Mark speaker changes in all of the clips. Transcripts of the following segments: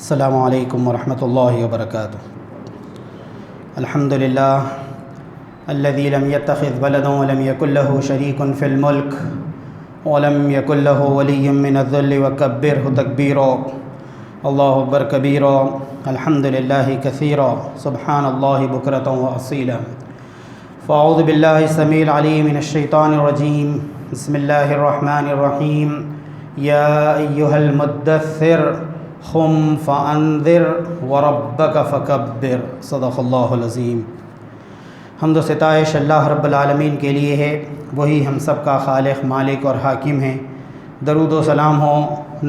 Speaker 1: السلام علیکم ورحمۃ اللہ وبرکاتہ۔ الحمد للہ الذی لم يتخذ ولدا ولم يكن له شریک فی الملک ولم يكن له ولی من الذل وکبرہ تکبیرا۔ اللہ اکبر کبیرا، الحمد للہ کثیرا، سبحان اللہ بکرۃ واصیلا۔ فاعوذ باللہ السمیع العلیم من الشیطان الرجیم، بسم اللہ الرحمن الرحیم۔ یا ایہا المدثر قم فانذر وربک فکبر، صدق اللہ العظیم۔ حمد و ستائش اللہ رب العالمین کے لیے ہے، وہی ہم سب کا خالق، مالک اور حاکم ہے۔ درود و سلام ہو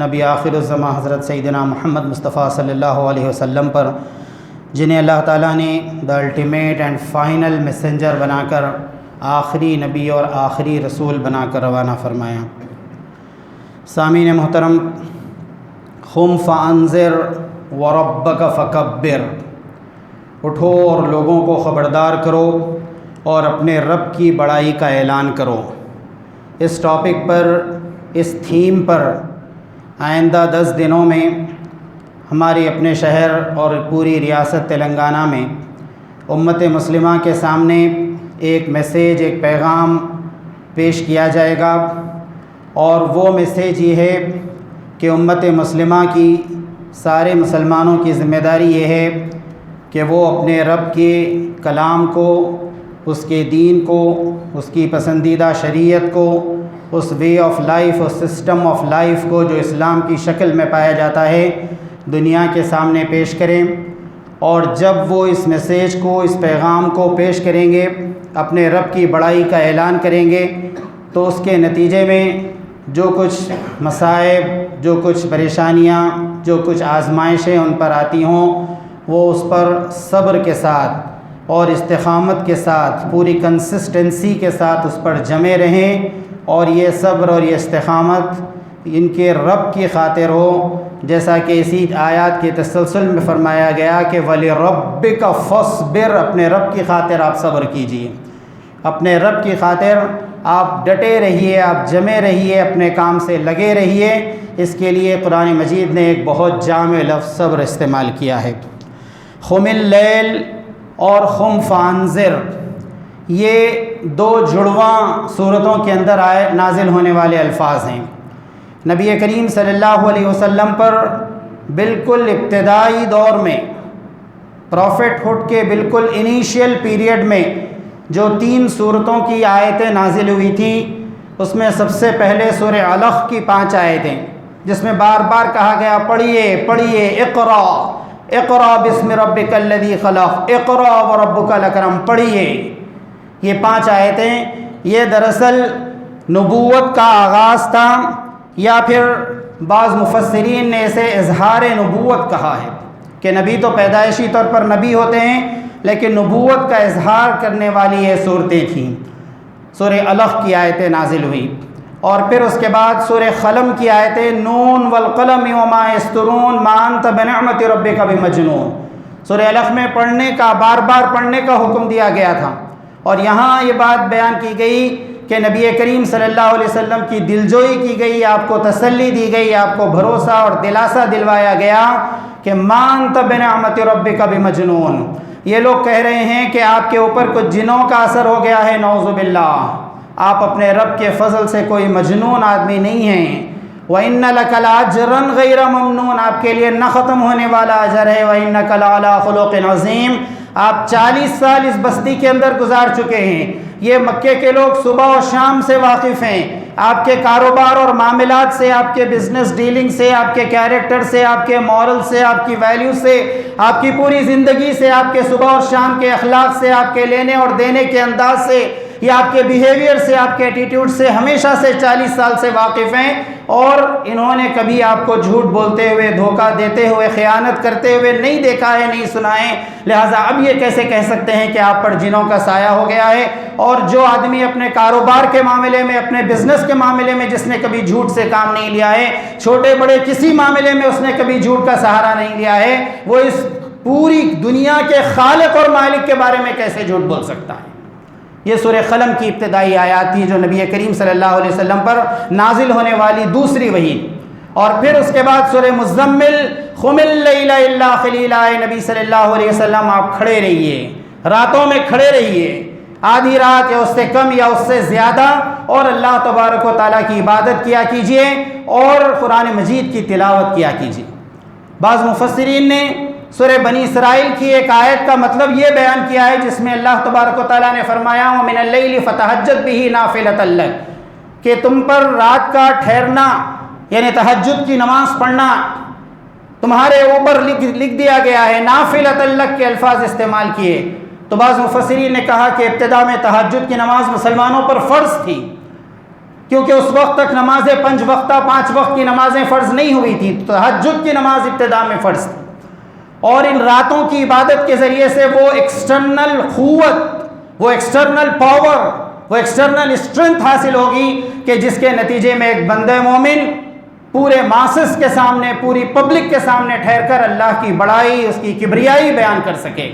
Speaker 1: نبی آخر الزماں حضرت سیدنا محمد مصطفیٰ صلی اللہ علیہ وسلم پر، جنہیں اللہ تعالیٰ نے the ultimate and final messenger بنا کر، آخری نبی اور آخری رسول بنا کر روانہ فرمایا۔ سامعین محترم، قم فانذر وربک فکبر، اٹھو اور لوگوں کو خبردار کرو اور اپنے رب کی بڑائی کا اعلان کرو۔ اس ٹاپک پر، اس تھیم پر آئندہ 10 دنوں میں ہماری اپنے شہر اور پوری ریاست تلنگانہ میں امت مسلمہ کے سامنے ایک میسیج، ایک پیغام پیش کیا جائے گا، اور وہ میسیج یہ ہے کہ امت مسلمہ کی، سارے مسلمانوں کی ذمہ داری یہ ہے کہ وہ اپنے رب کے کلام کو، اس کے دین کو، اس کی پسندیدہ شریعت کو، اس وے آف لائف، اس سسٹم آف لائف کو جو اسلام کی شکل میں پایا جاتا ہے، دنیا کے سامنے پیش کریں۔ اور جب وہ اس میسیج کو، اس پیغام کو پیش کریں گے، اپنے رب کی بڑائی کا اعلان کریں گے، تو اس کے نتیجے میں جو کچھ مصائب، جو کچھ پریشانیاں، جو کچھ آزمائشیں ان پر آتی ہوں، وہ اس پر صبر کے ساتھ اور استقامت کے ساتھ، پوری کنسسٹنسی کے ساتھ اس پر جمے رہیں، اور یہ صبر اور یہ استقامت ان کے رب کی خاطر ہو، جیسا کہ اسی آیات کے تسلسل میں فرمایا گیا کہ وَلِرَبِّكَ فَاصْبِرْ، اپنے رب کی خاطر آپ صبر کیجیے، اپنے رب کی خاطر آپ ڈٹے رہیے، آپ جمے رہیے، اپنے کام سے لگے رہیے۔ اس کے لیے قرآن مجید نے ایک بہت جامع لفظ صبر استعمال کیا ہے۔ قم اللیل اور قم فانذر، یہ 2 جڑواں صورتوں کے اندر نازل ہونے والے الفاظ ہیں۔ نبی کریم صلی اللہ علیہ وسلم پر بالکل ابتدائی دور میں، پروفٹ ہوڈ کے بالکل انیشیل پیریڈ میں جو 3 صورتوں کی آیتیں نازل ہوئی تھیں، اس میں سب سے پہلے سورہ علق کی 5 آیتیں، جس میں بار بار کہا گیا پڑھیے پڑھیے، اقرا اقرا بسم ربک الذی خلق، اقرا وربک الاکرم، پڑھیے۔ یہ 5 آیتیں، یہ دراصل نبوت کا آغاز تھا، یا پھر بعض مفسرین نے اسے اظہار نبوت کہا ہے کہ نبی تو پیدائشی طور پر نبی ہوتے ہیں، لیکن نبوت کا اظہار کرنے والی یہ صورتیں تھیں۔ سورہ علق کی آیتیں نازل ہوئی، اور پھر اس کے بعد سورہ قلم کی آیتیں، نون والقلم وما یسطرون ما انت بنعمت ربک بمجنون۔ سورہ علق میں پڑھنے کا، بار بار پڑھنے کا حکم دیا گیا تھا، اور یہاں یہ بات بیان کی گئی کہ نبی کریم صلی اللہ علیہ وسلم کی دلجوئی کی گئی، آپ کو تسلی دی گئی، آپ کو بھروسہ اور دلاسا دلوایا گیا کہ ما انت بنعمت ربک بمجنون۔ یہ لوگ کہہ رہے ہیں کہ آپ کے اوپر کچھ جنوں کا اثر ہو گیا ہے، نعوذ باللہ، آپ اپنے رب کے فضل سے کوئی مجنون آدمی نہیں ہیں۔ وَإِنَّ لَكَ لَأَجْرًا غَيْرَ مَمْنُونٍ، آپ کے لیے نہ ختم ہونے والا اجر ہے۔ وَإِنَّكَ لَعَلَىٰ خُلُقٍ عَظِيمٍ، آپ 40 سال اس بستی کے اندر گزار چکے ہیں۔ یہ مکے کے لوگ صبح اور شام سے واقف ہیں، آپ کے کاروبار اور معاملات سے، آپ کے بزنس ڈیلنگ سے، آپ کے کیریکٹر سے، آپ کے مورل سے، آپ کی ویلیو سے، آپ کی پوری زندگی سے، آپ کے صبح اور شام کے اخلاق سے، آپ کے لینے اور دینے کے انداز سے، یا آپ کے بیہیویئر سے، آپ کے ایٹیٹیوڈ سے ہمیشہ سے 40 سال سے واقف ہیں، اور انہوں نے کبھی آپ کو جھوٹ بولتے ہوئے، دھوکہ دیتے ہوئے، خیانت کرتے ہوئے نہیں دیکھا ہے، نہیں سنا ہے۔ لہٰذا اب یہ کیسے کہہ سکتے ہیں کہ آپ پر جنوں کا سایہ ہو گیا ہے؟ اور جو آدمی اپنے کاروبار کے معاملے میں، اپنے بزنس کے معاملے میں جس نے کبھی جھوٹ سے کام نہیں لیا ہے، چھوٹے بڑے کسی معاملے میں اس نے کبھی جھوٹ کا سہارا نہیں لیا ہے، وہ اس پوری دنیا کے خالق اور مالک کے بارے میں کیسے جھوٹ بول سکتا ہے؟ یہ سورہ قلم کی ابتدائی آیات تھی جو نبی کریم صلی اللہ علیہ وسلم پر نازل ہونے والی دوسری وحی۔ اور پھر اس کے بعد سورہ مزمل قم اللیل الا قلیلا، نبی صلی اللہ علیہ وسلم آپ کھڑے رہیے، راتوں میں کھڑے رہیے، آدھی رات یا اس سے کم یا اس سے زیادہ، اور اللہ تبارک و تعالیٰ کی عبادت کیا کیجئے اور قرآن مجید کی تلاوت کیا کیجئے۔ بعض مفسرین نے سورہ بنی اسرائیل کی ایک آیت کا مطلب یہ بیان کیا ہے جس میں اللہ تبارک و تعالیٰ نے فرمایا وَمِنَ اللَّيْلِ فَتَهَجَّدْ بِهِ نَافِلَةً لَكَ، کہ تم پر رات کا ٹھہرنا یعنی تہجد کی نماز پڑھنا تمہارے اوپر لکھ دیا گیا ہے، نَافِلَةً لَكَ کے الفاظ استعمال کیے۔ تو بعض مفسرین نے کہا کہ ابتدا میں تہجد کی نماز مسلمانوں پر فرض تھی، کیونکہ اس وقت تک نمازیں 5 وقت کی نمازیں فرض نہیں ہوئی تھی، تو تہجد کی نماز ابتدا میں فرض تھی، اور ان راتوں کی عبادت کے ذریعے سے وہ ایکسٹرنل قوت، وہ ایکسٹرنل پاور، وہ ایکسٹرنل اسٹرنتھ حاصل ہوگی کہ جس کے نتیجے میں ایک بندہ مومن پورے ماسس کے سامنے، پوری پبلک کے سامنے ٹھہر کر اللہ کی بڑائی، اس کی کبریائی بیان کر سکے۔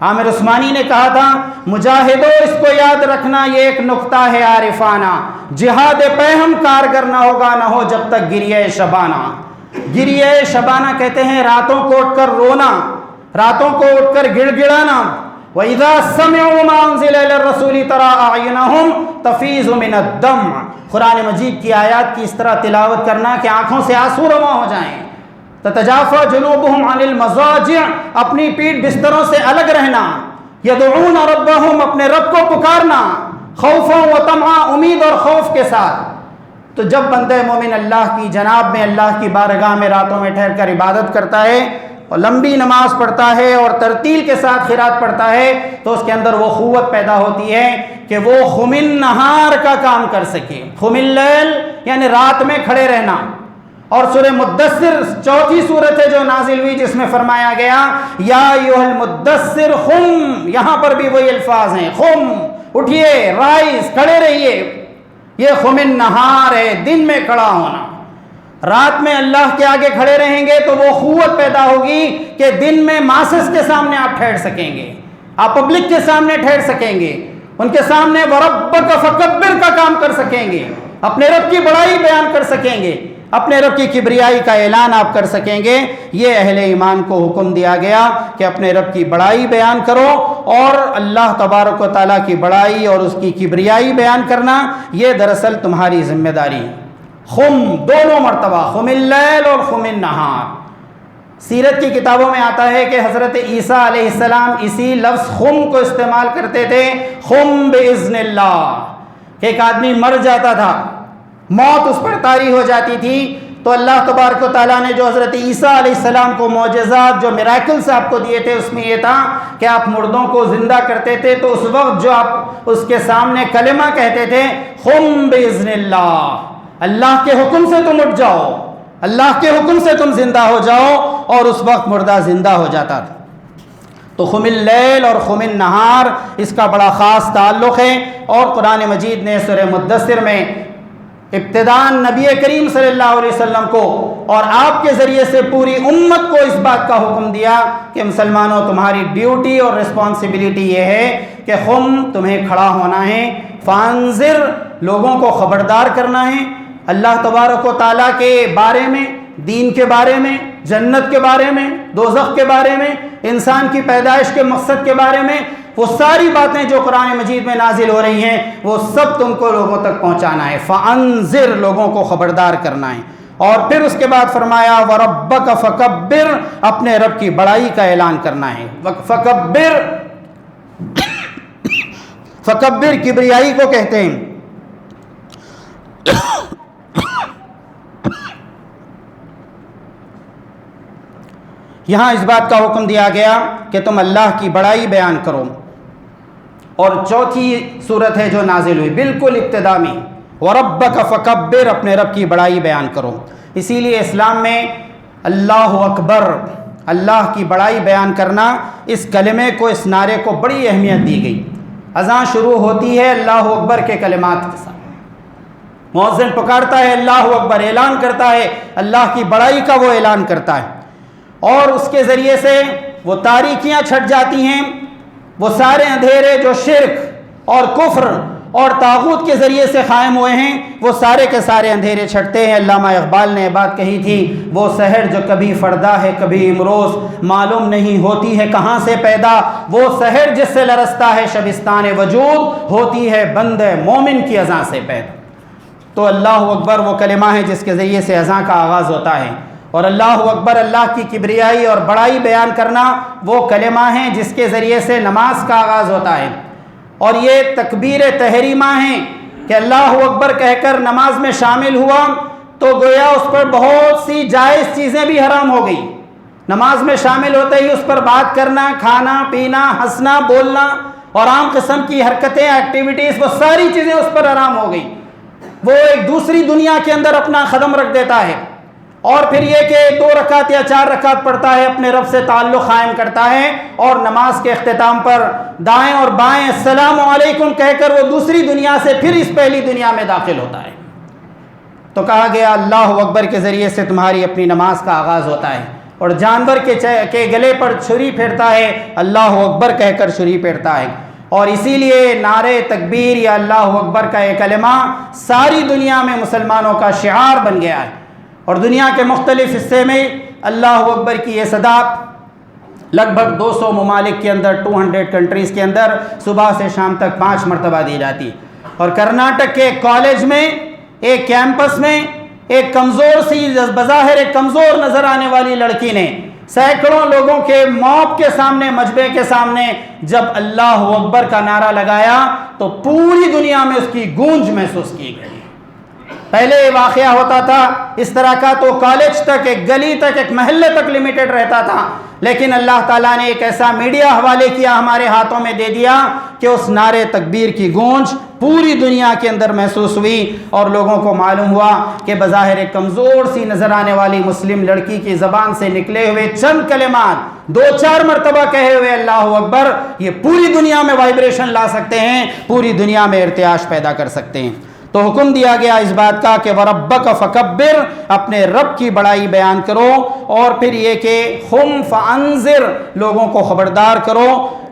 Speaker 1: عامر عثمانی نے کہا تھا مجاہدو اس کو یاد رکھنا یہ ایک نقطہ ہے عارفانہ، جہاد پہ ہم کارگر نہ ہوگا نہ ہو جب تک گریہ شبانہ۔ گریہ شبانہ کہتے ہیں راتوں کو اٹھ کر رونا، راتوں کو اٹھ کر گڑ گڑانا۔ وَإِذَا سَمِعُوا مَا أُنزِلَ إِلَى الرَّسُولِ تَرَىٰ أَعْيُنَهُمْ تَفِيضُ مِنَ الدَّمْعِ، قرآن مجید کی آیات کی اس طرح تلاوت کرنا کہ آنکھوں سے آنسو رواں ہو جائیں۔ تتجافى جنوبهم عن المضاجع، اپنی پیٹھ بستروں سے الگ رہنا۔ يدعون ربهم، اپنے رب کو پکارنا، خوفا و طمعا، امید اور خوف کے ساتھ۔ تو جب بندہ مومن اللہ کی جناب میں، اللہ کی بارگاہ میں راتوں میں ٹھہر کر عبادت کرتا ہے اور لمبی نماز پڑھتا ہے اور ترتیل کے ساتھ قرات پڑھتا ہے، تو اس کے اندر وہ قوت پیدا ہوتی ہے کہ وہ قم النہار کا کام کر سکے۔ قم اللیل یعنی رات میں کھڑے رہنا۔ اور سورہ مدثر چوتھی سورت ہے جو نازل ہوئی جس میں فرمایا گیا یا ایھا المدثر قم، یہاں پر بھی وہی الفاظ ہیں، قم، اٹھیے، رائز، کھڑے رہیے۔ یہ قم النہار ہے، دن میں کھڑا ہونا۔ رات میں اللہ کے آگے کھڑے رہیں گے تو وہ قوت پیدا ہوگی کہ دن میں ماسس کے سامنے آپ ٹھہر سکیں گے، آپ پبلک کے سامنے ٹھہر سکیں گے، ان کے سامنے وَرَبَّكَ فَكَبِّرْ کا کام کر سکیں گے، اپنے رب کی بڑائی بیان کر سکیں گے، اپنے رب کی کبریائی کا اعلان آپ کر سکیں گے۔ یہ اہل ایمان کو حکم دیا گیا کہ اپنے رب کی بڑائی بیان کرو، اور اللہ تبارک و تعالیٰ کی بڑائی اور اس کی کبریائی بیان کرنا یہ دراصل تمہاری ذمہ داری۔ قم، دونوں مرتبہ، قم اللیل اور قم النہار۔ سیرت کی کتابوں میں آتا ہے کہ حضرت عیسیٰ علیہ السلام اسی لفظ قم کو استعمال کرتے تھے، قم باذن اللہ، کہ ایک آدمی مر جاتا تھا، موت اس پر طاری ہو جاتی تھی، تو اللہ تبارک و تعالیٰ نے جو حضرت عیسیٰ علیہ السلام کو معجزات، جو میراکلز آپ کو دیے تھے، اس میں یہ تھا کہ آپ مردوں کو زندہ کرتے تھے، تو اس وقت جو آپ اس کے سامنے کلمہ کہتے تھے قم باذن اللہ، اللہ کے حکم سے تم اٹھ جاؤ، اللہ کے حکم سے تم زندہ ہو جاؤ، اور اس وقت مردہ زندہ ہو جاتا تھا۔ تو قم اللیل اور قم النہار اس کا بڑا خاص تعلق ہے، اور قرآن مجید نے سورہ مدثر میں ابتداءً نبی کریم صلی اللہ علیہ وسلم کو اور آپ کے ذریعے سے پوری امت کو اس بات کا حکم دیا کہ مسلمانوں تمہاری ڈیوٹی اور رسپانسبلٹی یہ ہے کہ قم، تمہیں کھڑا ہونا ہے، فانذر، لوگوں کو خبردار کرنا ہے اللہ تبارک و تعالیٰ کے بارے میں، دین کے بارے میں، جنت کے بارے میں، دوزخ کے بارے میں، انسان کی پیدائش کے مقصد کے بارے میں، وہ ساری باتیں جو قرآن مجید میں نازل ہو رہی ہیں وہ سب تم کو لوگوں تک پہنچانا ہے۔ فانذر، لوگوں کو خبردار کرنا ہے۔ اور پھر اس کے بعد فرمایا وَرَبَّكَ فَكَبِّرْ، اپنے رب کی بڑائی کا اعلان کرنا ہے۔ فکبر کبریائی کو کہتے ہیں۔ یہاں اس بات کا حکم دیا گیا کہ تم اللہ کی بڑائی بیان کرو، اور چوتھی صورت ہے جو نازل ہوئی بالکل ابتدا میں، وَرَبَّكَ فَكَبِّرْ، اپنے رب کی بڑائی بیان کرو۔ اسی لیے اسلام میں اللہ اکبر، اللہ کی بڑائی بیان کرنا، اس کلمے کو، اس نعرے کو بڑی اہمیت دی گئی۔ اذان شروع ہوتی ہے اللہ اکبر کے کلمات کے ساتھ، مؤذن پکارتا ہے اللہ اکبر، اعلان کرتا ہے اللہ کی بڑائی کا، وہ اعلان کرتا ہے، اور اس کے ذریعے سے وہ تاریکیاں چھٹ جاتی ہیں، وہ سارے اندھیرے جو شرک اور کفر اور طاغوت کے ذریعے سے قائم ہوئے ہیں، وہ سارے کے سارے اندھیرے چھٹتے ہیں۔ علامہ اقبال نے بات کہی تھی، وہ سحر جو کبھی فردا ہے کبھی امروز، معلوم نہیں ہوتی ہے کہاں سے پیدا، وہ سحر جس سے لرزتا ہے شبستان وجود، ہوتی ہے بند مومن کی اذان سے پیدا۔ تو اللہ اکبر وہ کلمہ ہے جس کے ذریعے سے اذان کا آغاز ہوتا ہے، اور اللہ اکبر اللہ کی کبریائی اور بڑائی بیان کرنا وہ کلمہ ہیں جس کے ذریعے سے نماز کا آغاز ہوتا ہے۔ اور یہ تکبیر تحریمہ ہیں کہ اللہ اکبر کہہ کر نماز میں شامل ہوا تو گویا اس پر بہت سی جائز چیزیں بھی حرام ہو گئی۔ نماز میں شامل ہوتے ہی اس پر بات کرنا، کھانا پینا، ہنسنا بولنا اور عام قسم کی حرکتیں، ایکٹیویٹیز، وہ ساری چیزیں اس پر حرام ہو گئی۔ وہ ایک دوسری دنیا کے اندر اپنا قدم رکھ دیتا ہے، اور پھر یہ کہ 2 رکعت یا 4 رکعت پڑھتا ہے، اپنے رب سے تعلق قائم کرتا ہے، اور نماز کے اختتام پر دائیں اور بائیں السلام علیکم کہہ کر وہ دوسری دنیا سے پھر اس پہلی دنیا میں داخل ہوتا ہے۔ تو کہا گیا اللہ اکبر کے ذریعے سے تمہاری اپنی نماز کا آغاز ہوتا ہے، اور جانور کے گلے پر چھری پھیرتا ہے، اللہ اکبر کہہ کر چھری پھیرتا ہے۔ اور اسی لیے نعرے تکبیر یا اللہ اکبر کا یہ کلمہ ساری دنیا میں مسلمانوں کا شعار بن گیا ہے، اور دنیا کے مختلف حصے میں اللہ اکبر کی یہ صدا لگ بھگ 200 ممالک کے اندر، 200 کنٹریز کے اندر صبح سے شام تک 5 مرتبہ دی جاتی۔ اور کرناٹک کے ایک کالج میں، ایک کیمپس میں، ایک کمزور سی بظاہر ایک کمزور نظر آنے والی لڑکی نے سینکڑوں لوگوں کے موب کے سامنے، مجمع کے سامنے جب اللہ اکبر کا نعرہ لگایا تو پوری دنیا میں اس کی گونج محسوس کی گئی۔ پہلے یہ واقعہ ہوتا تھا اس طرح کا تو کالج تک، ایک گلی تک، ایک محلے تک لمیٹڈ رہتا تھا، لیکن اللہ تعالیٰ نے ایک ایسا میڈیا حوالے کیا، ہمارے ہاتھوں میں دے دیا کہ اس نعرے تکبیر کی گونج پوری دنیا کے اندر محسوس ہوئی، اور لوگوں کو معلوم ہوا کہ بظاہر ایک کمزور سی نظر آنے والی مسلم لڑکی کی زبان سے نکلے ہوئے چند کلمات 2-4 مرتبہ کہے ہوئے اللہ اکبر، یہ پوری دنیا میں وائبریشن لا سکتے ہیں، پوری دنیا میں ارتعاش پیدا کر سکتے ہیں۔ تو حکم دیا گیا اس بات کا کہ وَرَبَّكَ فَكَبِّرْ، اپنے رب کی بڑائی بیان کرو، اور پھر یہ کہ خُمْ فَأَنذِرْ، لوگوں کو خبردار کرو،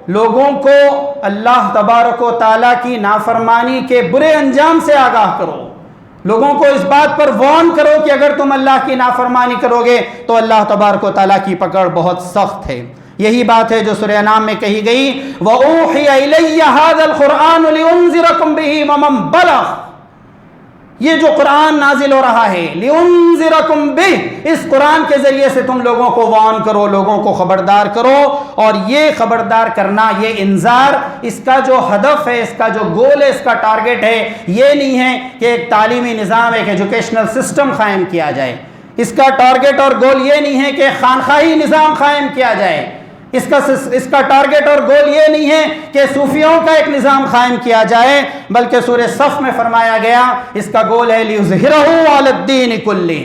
Speaker 1: لوگوں کو اللہ تبارک و تعالیٰ کی نافرمانی کے برے انجام سے آگاہ کرو، لوگوں کو اس بات پر وارن کرو کہ اگر تم اللہ کی نافرمانی کرو گے تو اللہ تبارک و تعالیٰ کی پکڑ بہت سخت ہے۔ یہی بات ہے جو سورہ انعام میں کہی گئی، وَأُوحِيَ إِلَيَّ هَذَا الْقُرْآنُ لِأُنذِرَكُمْ بِهِ وَمَن بَلَغَ، یہ جو قرآن نازل ہو رہا ہے لِأُنذِرَكُمْ بِهِ، اس قرآن کے ذریعے سے تم لوگوں کو وارن کرو، لوگوں کو خبردار کرو، اور یہ خبردار کرنا، یہ انذار، اس کا جو ہدف ہے، اس کا جو گول ہے، اس کا ٹارگٹ ہے، یہ نہیں ہے کہ ایک تعلیمی نظام، ایک ایجوکیشنل سسٹم قائم کیا جائے، اس کا ٹارگٹ اور گول یہ نہیں ہے کہ خانقاہی نظام قائم کیا جائے، اس کا ٹارگٹ اور گول یہ نہیں ہے کہ صوفیوں کا ایک نظام قائم کیا جائے، بلکہ سورہ صف میں فرمایا گیا اس کا گول ہے لِيُظْهِرَهُ عَلَى الدِّينِ كُلِّهِ۔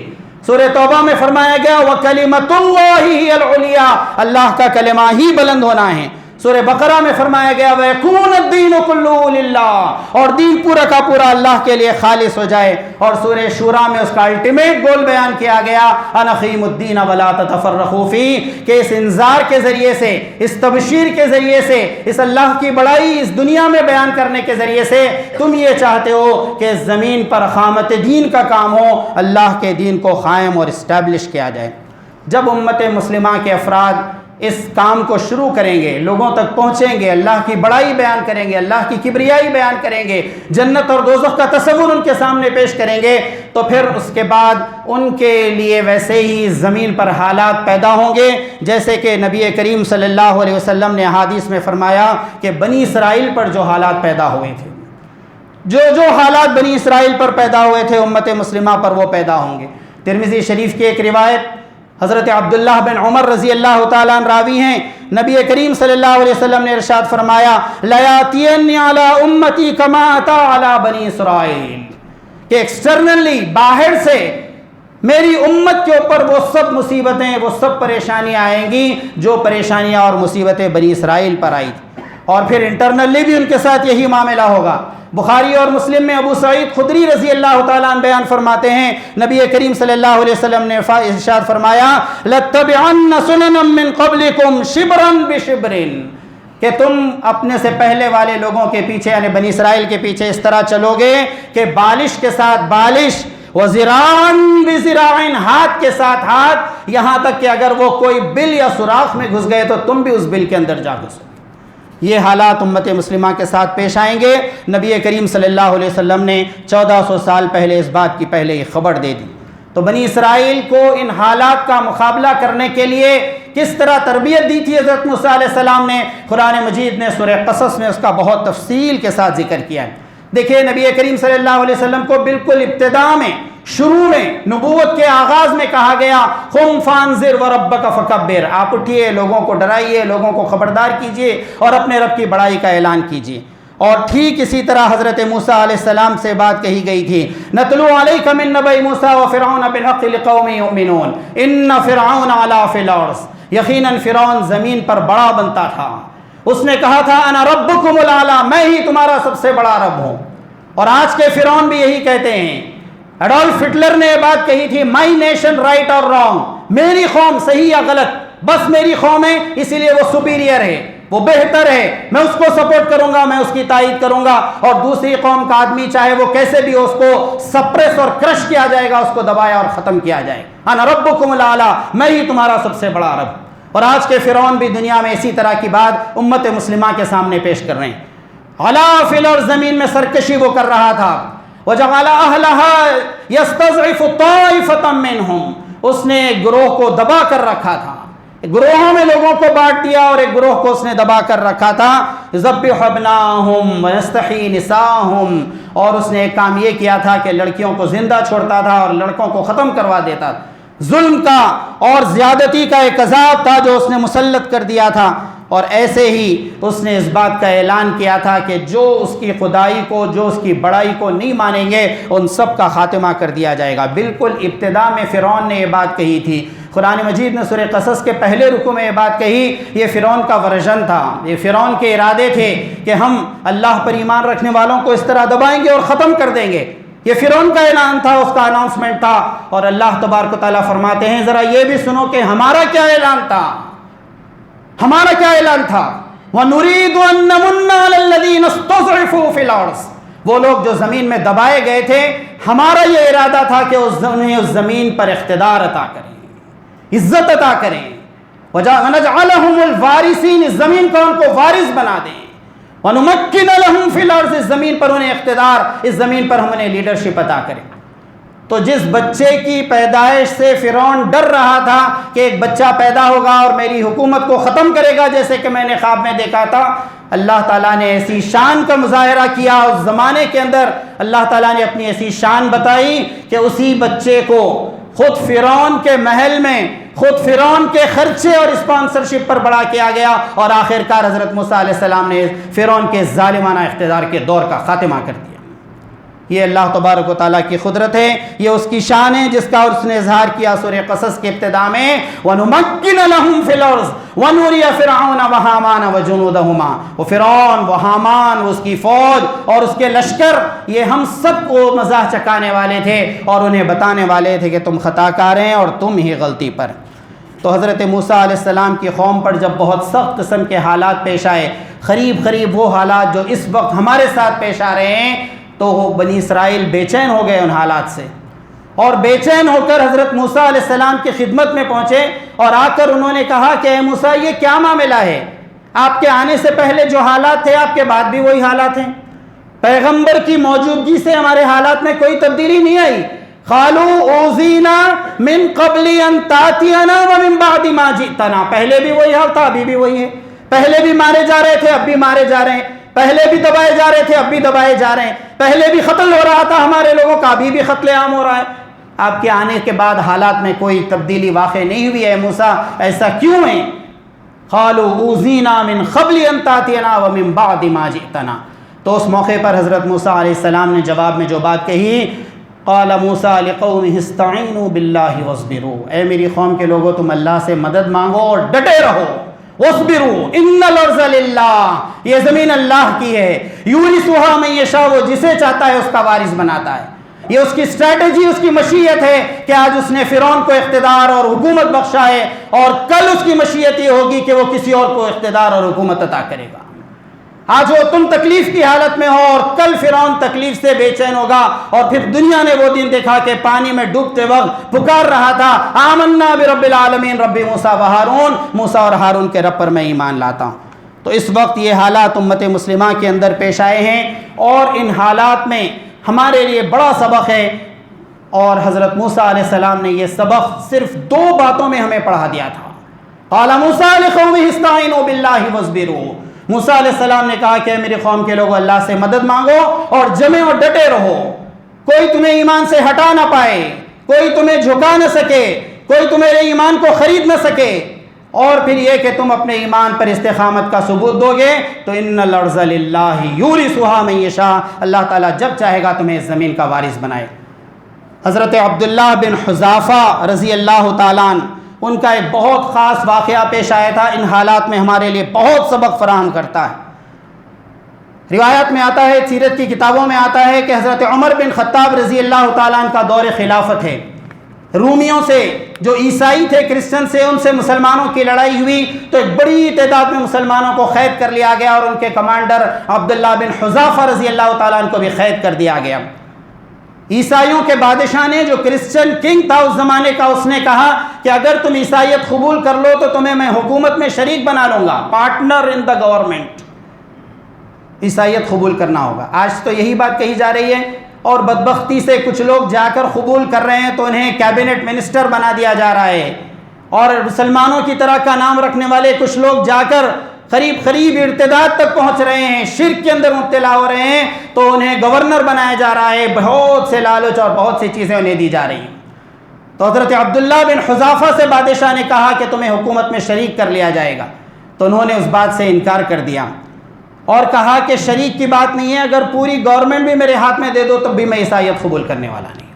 Speaker 1: سورہ توبہ میں فرمایا گیا وَكَلِمَةُ اللَّهِ هِيَ الْعُلْيَا، اللہ کا کلمہ ہی بلند ہونا ہے۔ سورہ بقرہ میں فرمایا گیا وَيَكُونَ الدِّينُ كُلُّهُ لِلَّهِ، اور دین پورا کا پورا اللہ کے لیے خالص ہو جائے۔ اور سورہ شورا میں اس کا الٹیمیٹ گول بیان کیا گیا أَنْ أَقِیمُوا الدِّینَ وَلَا تَتَفَرَّقُوا فِیہ، کہ اس انذار کے ذریعے سے، اس تبشیر کے ذریعے سے، اس اللہ کی بڑائی اس دنیا میں بیان کرنے کے ذریعے سے تم یہ چاہتے ہو کہ اس زمین پر اقامت دین کا کام ہو، اللہ کے دین کو قائم اور اسٹیبلش کیا جائے۔ جب امت مسلمہ کے افراد اس کام کو شروع کریں گے، لوگوں تک پہنچیں گے، اللہ کی بڑائی بیان کریں گے، اللہ کی کبریائی بیان کریں گے، جنت اور دوزخ کا تصور ان کے سامنے پیش کریں گے، تو پھر اس کے بعد ان کے لیے ویسے ہی زمین پر حالات پیدا ہوں گے جیسے کہ نبی کریم صلی اللہ علیہ وسلم نے حدیث میں فرمایا کہ بنی اسرائیل پر جو حالات پیدا ہوئے تھے، جو حالات بنی اسرائیل پر پیدا ہوئے تھے امت مسلمہ پر وہ پیدا ہوں گے۔ ترمذی شریف کی ایک روایت، حضرت عبداللہ بن عمر رضی اللہ تعالیٰ عنہ راوی ہیں، نبی کریم صلی اللہ علیہ وسلم نے ارشاد فرمایا لَيَأْتِيَنِّ عَلَىٰ أُمَّتِي كَمَا أَتَىٰ عَلَىٰ بَنِي إِسْرَائِيلَ، کہ ایکسٹرنلی، باہر سے میری امت کے اوپر وہ سب مصیبتیں، وہ سب پریشانیاں آئیں گی جو پریشانیاں اور مصیبتیں بنی اسرائیل پر آئی تھیں، اور پھر انٹرنلی بھی ان کے ساتھ یہی معاملہ ہوگا۔ بخاری اور مسلم میں ابو سعید خدری رضی اللہ تعالیٰ عنہ بیان فرماتے ہیں، نبی کریم صلی اللہ علیہ وسلم نے ارشاد فرمایا لَتَّبِعَنَّ سُنَنًا مِّن قَبْلِكُمْ شِبْرًا بِشِبْرٍ، کہ تم اپنے سے پہلے والے لوگوں کے پیچھے یعنی بنی اسرائیل کے پیچھے اس طرح چلو گے کہ بالش کے ساتھ بالش وزراعن بزراعن، ہاتھ کے ساتھ ہاتھ، یہاں تک کہ اگر وہ کوئی بل یا سوراخ میں گھس گئے تو تم بھی اس بل کے اندر جا گھسو۔ یہ حالات امت مسلمہ کے ساتھ پیش آئیں گے۔ نبی کریم صلی اللہ علیہ وسلم نے 1400 سال پہلے اس بات کی پہلے ہی خبر دے دی۔ تو بنی اسرائیل کو ان حالات کا مقابلہ کرنے کے لیے کس طرح تربیت دی تھی حضرت موسیٰ علیہ السلام نے، قرآن مجید نے سورہ قصص میں اس کا بہت تفصیل کے ساتھ ذکر کیا ہے۔ دیکھیے نبی کریم صلی اللہ علیہ وسلم کو بالکل ابتدا میں، شروع میں، نبوت کے آغاز میں کہا گیا قم فانذر وربک فکبر، آپ اٹھیے، لوگوں کو ڈرائیے، لوگوں کو خبردار کیجئے اور اپنے رب کی بڑائی کا اعلان کیجئے۔ اور ٹھیک اسی طرح حضرت موسیٰ علیہ السلام سے بات کہی گئی تھی، نتلو علیک من نبأ موسیٰ وفرعون بالحق لقوم یؤمنون ان فرعون علا فی الارض، یقیناً فرعون زمین پر بڑا بنتا تھا، اس نے کہا تھا انا ربکم الاعلی، میں ہی تمہارا سب سے بڑا رب ہوں۔ اور آج کے فرعون بھی یہی کہتے ہیں۔ ایڈولف ہٹلر نے یہ بات کہی تھی، مائی نیشن رائٹ اور رانگ، میری قوم صحیح یا غلط، بس میری قوم ہے اسی لیے وہ سپیریئر ہے، وہ بہتر ہے، میں اس کو سپورٹ کروں گا، میں اس کی تائید کروں گا، اور دوسری قوم کا آدمی چاہے وہ کیسے بھی اس کو سپریس اور کرش کیا جائے گا، اس کو دبایا اور ختم کیا جائے گا، انا ربکم الاعلی، میں ہی تمہارا سب سے بڑا رب۔ اور آج کے فرعون بھی دنیا میں اسی طرح کی بات امت مسلمہ کے سامنے پیش کر رہے ہیں۔ علا فی الارض، زمین میں سرکشی وہ کر رہا تھا، وجعل اہلها یستضعف طائفة منہم، اس نے ایک گروہ کو دبا کر رکھا تھا، گروہوں میں لوگوں کو بانٹ دیا اور ایک گروہ کو اس نے دبا کر رکھا تھا، یذبح ابناءہم ویستحیی نساءہم، اور اس نے ایک کام یہ کیا تھا کہ لڑکیوں کو زندہ چھوڑتا تھا اور لڑکوں کو ختم کروا دیتا تھا۔ ظلم کا اور زیادتی کا ایک عذاب تھا جو اس نے مسلط کر دیا تھا، اور ایسے ہی اس نے اس بات کا اعلان کیا تھا کہ جو اس کی خدائی کو، جو اس کی بڑائی کو نہیں مانیں گے ان سب کا خاتمہ کر دیا جائے گا۔ بالکل ابتدا میں فرعون نے یہ بات کہی تھی، قرآن مجید نے سورہ قصص کے پہلے رکوع میں یہ بات کہی، یہ فرعون کا ورژن تھا، یہ فرعون کے ارادے تھے کہ ہم اللہ پر ایمان رکھنے والوں کو اس طرح دبائیں گے اور ختم کر دیں گے۔ یہ فرعون کا اعلان تھا، اس کا اناؤنسمنٹ تھا، اور اللہ تبارک و تعالیٰ فرماتے ہیں ذرا یہ بھی سنو کہ ہمارا کیا اعلان تھا، ہمارا کیا اعلان تھا، وَنُرِيدُ أَن نَّمُنَّ عَلَى الَّذِينَ اسْتُضْعِفُوا فِي الْأَرْضِ، وہ لوگ جو زمین میں دبائے گئے تھے، ہمارا یہ ارادہ تھا کہ اس زمین پر اقتدار عطا کریں، عزت عطا کریں، وَنَجْعَلَهُمُ الْوَارِثِينَ، اس زمین کو ان کو وارث بنا دیں، وَنُمَكِّنَ لَهُمْ فِي الْأَرْضِ، اس زمین پر انہیں اقتدار، اس زمین پر ہم انہیں لیڈرشپ عطا کریں۔ تو جس بچے کی پیدائش سے فرعون ڈر رہا تھا کہ ایک بچہ پیدا ہوگا اور میری حکومت کو ختم کرے گا جیسے کہ میں نے خواب میں دیکھا تھا، اللہ تعالیٰ نے ایسی شان کا مظاہرہ کیا اس زمانے کے اندر، اللہ تعالیٰ نے اپنی ایسی شان بتائی کہ اسی بچے کو خود فرعون کے محل میں، خود فرعون کے خرچے اور اسپانسرشپ پر بڑا کیا گیا، اور آخرکار حضرت موسیٰ علیہ السلام نے فرعون کے ظالمانہ اقتدار کے دور کا خاتمہ کر دیا۔ یہ اللہ تبارک و تعالیٰ کی قدرت ہے، یہ اس کی شان ہے جس کا اس نے اظہار کیا سورہ قصص کے ابتدا میں، وَنُمَكِّنَ لَهُمْ فِي الْأَرْضِ وَنُرِيَ فِرْعَوْنَ وَحَامَانَ وَجُنُودَهُمَا، وہ فرعون، وہ حامان، اس کی فوج اور اس کے لشکر، یہ ہم سب کو مزاح چکانے والے تھے اور انہیں بتانے والے تھے کہ تم خطا کار ہیں اور تم ہی غلطی پر۔ تو حضرت موسیٰ علیہ السلام کی قوم پر جب بہت سخت قسم کے حالات پیش آئے، قریب وہ حالات جو اس وقت ہمارے ساتھ پیش آ رہے ہیں، تو بنی اسرائیل بے چین ہو گئے ان حالات سے، اور بے چین ہو کر حضرت موسیٰ علیہ السلام کی خدمت میں پہنچے اور آ کر انہوں نے کہا کہ اے موسیٰ یہ کیا معاملہ ہے، آپ کے آنے سے پہلے جو حالات تھے آپ کے بعد بھی وہی حالات ہیں، پیغمبر کی موجودگی سے ہمارے حالات میں کوئی تبدیلی نہیں آئی۔ قالوا اوذینا من قبل ان تاتینا ومن بعد ما جئتنا، پہلے بھی وہی حال تھا ابھی بھی وہی ہے، پہلے بھی مارے جا رہے تھے اب بھی مارے جا رہے ہیں، پہلے بھی دبائے جا رہے تھے اب بھی دبائے جا رہے ہیں، پہلے بھی قتل ہو رہا تھا ہمارے لوگوں کا ابھی بھی قتل عام ہو رہا ہے، آپ کے آنے کے بعد حالات میں کوئی تبدیلی واقع نہیں ہوئی ہے موسیٰ، ایسا کیوں ہے؟ قالوا اوذینا من قبل ان تاتینا ومن بعد ما جئتنا، تو اس موقع پر حضرت موسیٰ علیہ السلام نے جواب میں جو بات کہی، قال موسیٰ لقومہ استعینوا باللہ واصبروا، اے میری قوم کے لوگوں تم اللہ سے مدد مانگو اور ڈٹے رہو، واصبروا ان الارض للہ، یہ زمین اللہ کی ہے، یورثھا من یشاء، وہ جسے چاہتا ہے اس کا وارث بناتا ہے، یہ اس کی اسٹریٹجی، اس کی مشیت ہے کہ آج اس نے فرعون کو اقتدار اور حکومت بخشا ہے، اور کل اس کی مشیت یہ ہوگی کہ وہ کسی اور کو اقتدار اور حکومت عطا کرے گا۔ آج وہ تم تکلیف کی حالت میں ہو اور کل فرعون تکلیف سے بے چین ہوگا، اور پھر دنیا نے وہ دن دیکھا کہ پانی میں ڈوبتے وقت پکار رہا تھا آمنا برب العالمین رب موسیٰ و ہارون، موسیٰ اور ہارون کے رب پر میں ایمان لاتا ہوں۔ تو اس وقت یہ حالات امت مسلمہ کے اندر پیش آئے ہیں، اور ان حالات میں ہمارے لیے بڑا سبق ہے، اور حضرت موسیٰ علیہ السلام نے یہ سبق صرف 2 باتوں میں ہمیں پڑھا دیا تھا۔ قال موسیٰ لقومہ استعینوا باللہ واصبروا، موسیٰ علیہ السلام نے کہا کہ میرے قوم کے لوگوں اللہ سے مدد مانگو اور جمے اور ڈٹے رہو، کوئی تمہیں ایمان سے ہٹا نہ پائے، کوئی تمہیں جھکا نہ سکے، کوئی تمہارے ایمان کو خرید نہ سکے، اور پھر یہ کہ تم اپنے ایمان پر استقامت کا ثبوت دو گے تو ان الارض للہ یورثھا من یشاء، اللہ تعالیٰ جب چاہے گا تمہیں اس زمین کا وارث بنائے۔ حضرت عبداللہ بن حذافہ رضی اللہ تعالیٰ عنہ، ان کا ایک بہت خاص واقعہ پیش آیا تھا، ان حالات میں ہمارے لیے بہت سبق فراہم کرتا ہے۔ روایت میں آتا ہے، سیرت کی کتابوں میں آتا ہے کہ حضرت عمر بن خطاب رضی اللہ تعالیٰ عنہ کا دور خلافت ہے، رومیوں سے، جو عیسائی تھے کرسچن سے، ان سے مسلمانوں کی لڑائی ہوئی تو ایک بڑی تعداد میں مسلمانوں کو قید کر لیا گیا، اور ان کے کمانڈر عبداللہ بن حذافہ رضی اللہ تعالیٰ عنہ کو بھی قید کر دیا گیا۔ عیسائیوں کے بادشاہ نے، جو کرسچن کنگ تھا اس زمانے کا، اس نے کہا کہ اگر تم عیسائیت قبول کر لو تو تمہیں میں حکومت میں شریک بنا لوں گا، پارٹنر ان دا گورنمنٹ، عیسائیت قبول کرنا ہوگا۔ آج تو یہی بات کہی جا رہی ہے، اور بدبختی سے کچھ لوگ جا کر قبول کر رہے ہیں تو انہیں کیبنٹ منسٹر بنا دیا جا رہا ہے، اور مسلمانوں کی طرح کا نام رکھنے والے کچھ لوگ جا کر قریب ارتداد تک پہنچ رہے ہیں، شرک کے اندر مبتلا ہو رہے ہیں، تو انہیں گورنر بنایا جا رہا ہے، بہت سے لالچ اور بہت سی چیزیں انہیں دی جا رہی ہیں۔ تو حضرت عبداللہ بن حذافہ سے بادشاہ نے کہا کہ تمہیں حکومت میں شریک کر لیا جائے گا، تو انہوں نے اس بات سے انکار کر دیا اور کہا کہ شریک کی بات نہیں ہے، اگر پوری گورنمنٹ بھی میرے ہاتھ میں دے دو تب بھی میں عیسائیت قبول کرنے والا نہیں۔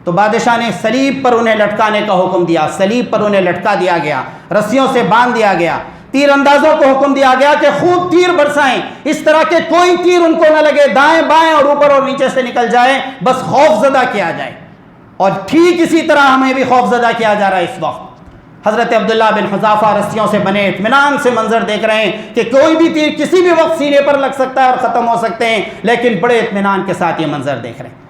Speaker 1: تو بادشاہ نے صلیب پر انہیں لٹکانے کا حکم دیا، صلیب پر انہیں لٹکا دیا گیا، رسیوں سے باندھ دیا گیا، تیر اندازوں کو حکم دیا گیا کہ خوب تیر برسائیں، اس طرح کے کوئی تیر ان کو نہ لگے، دائیں بائیں اور اوپر اور نیچے سے نکل جائے، بس خوف زدہ کیا جائے۔ اور ٹھیک اسی طرح ہمیں بھی خوف زدہ کیا جا رہا ہے اس وقت۔ حضرت عبداللہ بن حذافہ رسیوں سے بنے اطمینان سے منظر دیکھ رہے ہیں کہ کوئی بھی تیر کسی بھی وقت سینے پر لگ سکتا ہے اور ختم ہو سکتے ہیں، لیکن بڑے اطمینان کے ساتھ یہ منظر دیکھ رہے ہیں۔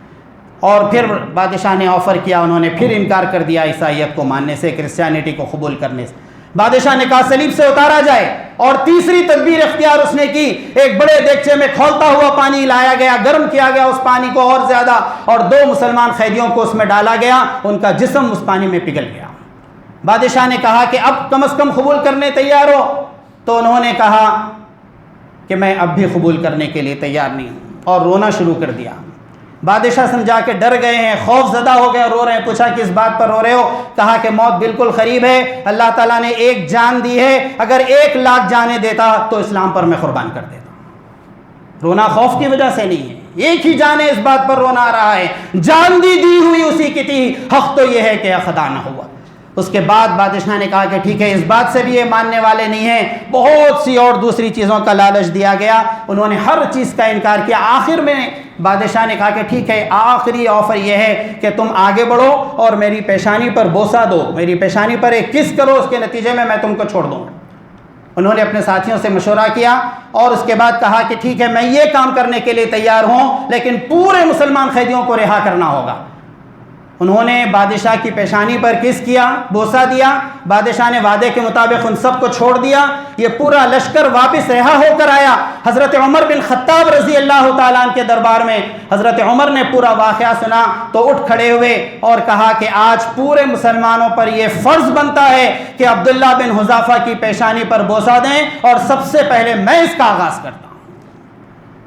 Speaker 1: اور پھر بادشاہ نے آفر کیا، انہوں نے پھر انکار کر دیا عیسائیت کو ماننے سے، کرسچینٹی کو قبول کرنے سے۔ بادشاہ نے کہا صلیب سے اتارا جائے، اور تیسری تدبیر اختیار اس نے کی، ایک بڑے دیگچے میں کھولتا ہوا پانی لایا گیا، گرم کیا گیا اس پانی کو اور زیادہ، اور 2 مسلمان قیدیوں کو اس میں ڈالا گیا، ان کا جسم اس پانی میں پگھل گیا۔ بادشاہ نے کہا کہ اب کم از کم قبول کرنے تیار ہو، تو انہوں نے کہا کہ میں اب بھی قبول کرنے کے لیے تیار نہیں ہوں، اور رونا شروع کر دیا۔ بادشاہ سمجھا کہ ڈر گئے ہیں، خوف زدہ ہو گئے اور رو رہے ہیں۔ پوچھا کس بات پر رو رہے ہو؟ کہا کہ موت بالکل قریب ہے، اللہ تعالیٰ نے 1 جان دی ہے، اگر 1 لاکھ جانیں دیتا تو اسلام پر میں قربان کر دیتا۔ رونا خوف کی وجہ سے نہیں ہے، 1 ہی جان ہے، اس بات پر رونا آ رہا ہے، جان دی ہوئی اسی کی تھی، حق تو یہ ہے کہ خدا نہ ہوا۔ اس کے بعد بادشاہ نے کہا کہ ٹھیک ہے، اس بات سے بھی یہ ماننے والے نہیں ہیں، بہت سی اور دوسری چیزوں کا لالچ دیا گیا، انہوں نے ہر چیز کا انکار کیا۔ آخر میں بادشاہ نے کہا کہ ٹھیک ہے، آخری آفر یہ ہے کہ تم آگے بڑھو اور میری پیشانی پر بوسہ دو، میری پیشانی پر ایک کس کرو، اس کے نتیجے میں تم کو چھوڑ دوں۔ انہوں نے اپنے ساتھیوں سے مشورہ کیا اور اس کے بعد کہا کہ ٹھیک ہے، میں یہ کام کرنے کے لیے تیار ہوں، لیکن پورے مسلمان قیدیوں کو رہا کرنا ہوگا۔ انہوں نے بادشاہ کی پیشانی پر کس کیا، بوسہ دیا، بادشاہ نے وعدے کے مطابق ان سب کو چھوڑ دیا۔ یہ پورا لشکر واپس رہا ہو کر آیا حضرت عمر بن خطاب رضی اللہ تعالیٰ عنہ کے دربار میں۔ حضرت عمر نے پورا واقعہ سنا تو اٹھ کھڑے ہوئے اور کہا کہ آج پورے مسلمانوں پر یہ فرض بنتا ہے کہ عبداللہ بن حذافہ کی پیشانی پر بوسہ دیں، اور سب سے پہلے میں اس کا آغاز کرتا ہوں۔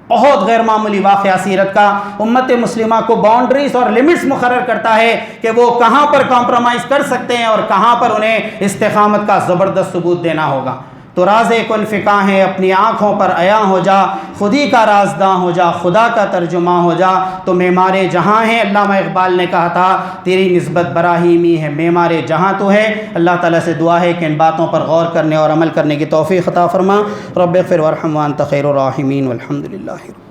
Speaker 1: بہت غیر معمولی واقعہ سیرت کا، امت مسلمہ کو باؤنڈریز اور لمٹس مقرر کرتا ہے کہ وہ کہاں پر کمپرومائز کر سکتے ہیں اور کہاں پر انہیں استقامت کا زبردست ثبوت دینا ہوگا۔ تو راز کن فقاں ہے، اپنی آنکھوں پر عیاں ہو جا، خودی کا رازداں ہو جا، خدا کا ترجمہ ہو جا، تو معمار جہاں ہے۔ علامہ اقبال نے کہا تھا تیری نسبت براہیمی ہے، معمار جہاں تو ہے۔ اللہ تعالیٰ سے دعا ہے کہ ان باتوں پر غور کرنے اور عمل کرنے کی توفیق عطا فرما۔ رب اغفر وارحم وانت خیر الراحمین والحمد للہ۔